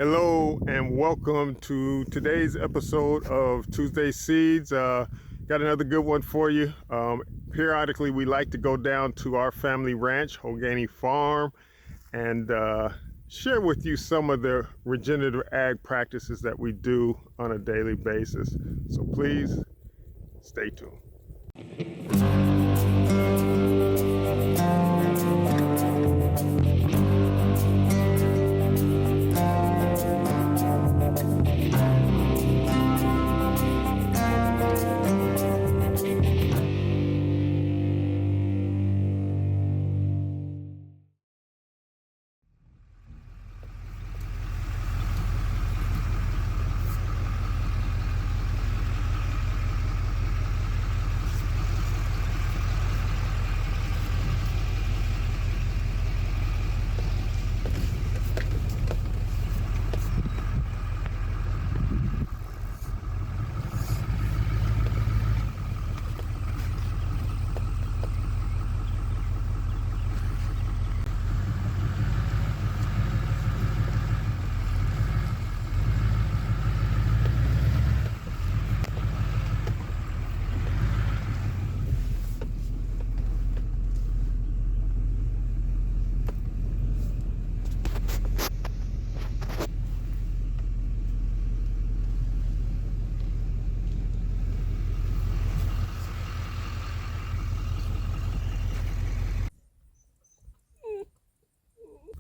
Hello and welcome to today's episode of Tuesday Seeds. Got another good one for you. Periodically we like to go down to our family ranch, Hoaganie Farm, and share with you some of the regenerative ag practices that we do on a daily basis. So please stay tuned.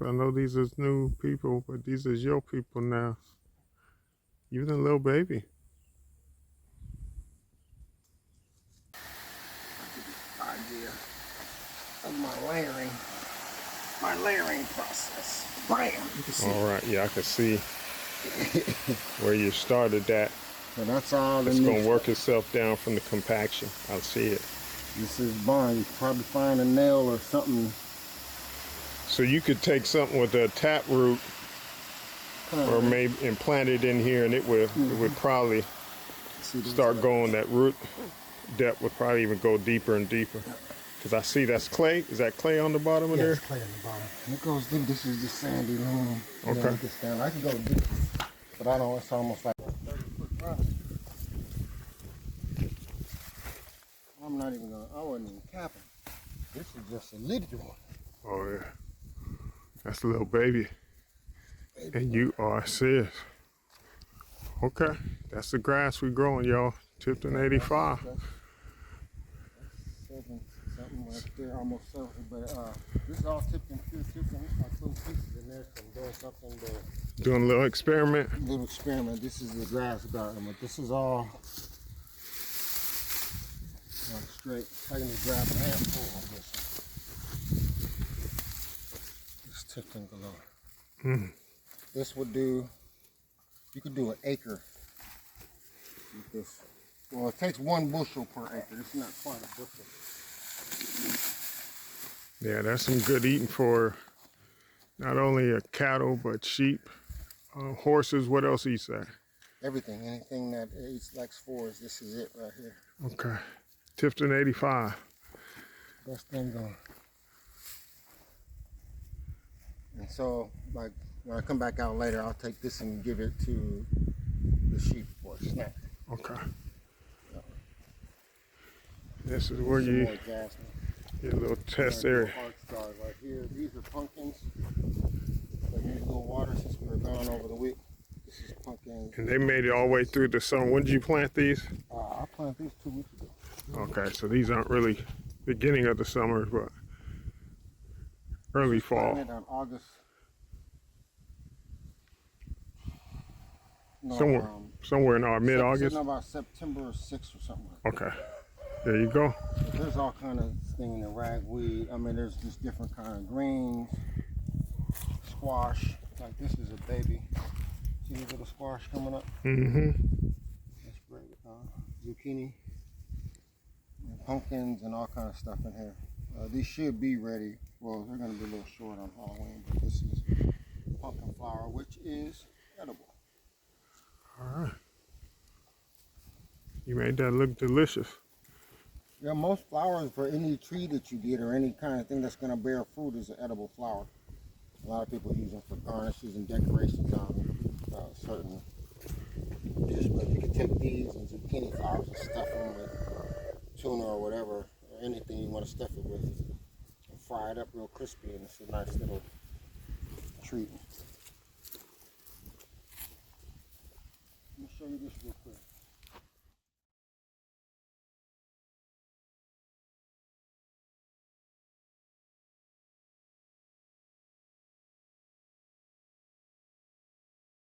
I know these are new people, but these are your people now. Even a little baby. Idea of my layering process. Bam! You can see. All right, yeah, I can see where you started that. So that's all. It's going to work itself down from the compaction. I see it. This is bond. You can probably find a nail or something. So you could take something with a taproot or maybe implant it in here, and it would probably start going. That root depth would probably even go deeper and deeper. Because I see that's clay. Is that clay on the bottom of there? Yes, clay on the bottom. And it goes deep. This is the sandy loam. Okay. I can go deep, but I know it's almost like 30-foot drop. I'm not even gonna. I wasn't even capping. This is just a little one. Oh yeah. That's a little baby. And you are serious. Okay. That's the grass we growing, y'all. Tifton 85. That's 7 something right there, almost 7. But this is all Tifton, pure Tifton. There's like little pieces in there, so I'm doing something there. Doing a little experiment. Little experiment. This is the grass garden, but this is all straight. I can just grab a handful of this. Tifton galore. This would do, you could do an acre with this. Well, it takes 1 bushel per acre. It's not quite a bushel. Yeah, that's some good eating for not only a cattle, but sheep, horses. What else eats that? Everything, anything that eats like spores, this is it right here. Okay. Tifton 85. Best thing going. And so, like, when I come back out later, I'll take this and give it to the sheep for a snack. Okay. This is where you get a little test area. Right here. These are pumpkins. They need a little water since we were gone over the week. This is pumpkins. And they made it all the way through the summer. When did you plant these? I planted these 2 weeks ago. Okay, so these aren't really beginning of the summer, but early fall. Planted on August. No, somewhere in mid-August. About September 6th or something like that. Okay, there you go. There's all kind of things in the ragweed. I mean, there's just different kind of greens, squash. Like this is a baby. See the little squash coming up? Mm-hmm. That's great. Zucchini, and pumpkins, and all kind of stuff in here. These should be ready. Well, they're going to be a little short on Halloween, but this is pumpkin flower, which is edible. All right. You made that look delicious. Yeah, most flowers for any tree that you get or any kind of thing that's going to bear fruit is an edible flower. A lot of people use them for garnishes and decorations on certain dish, but you can take these and zucchini flowers and stuff them with tuna or whatever, or anything you want to stuff it with, and fry it up real crispy, and it's a nice little treat. Let me show you this real quick.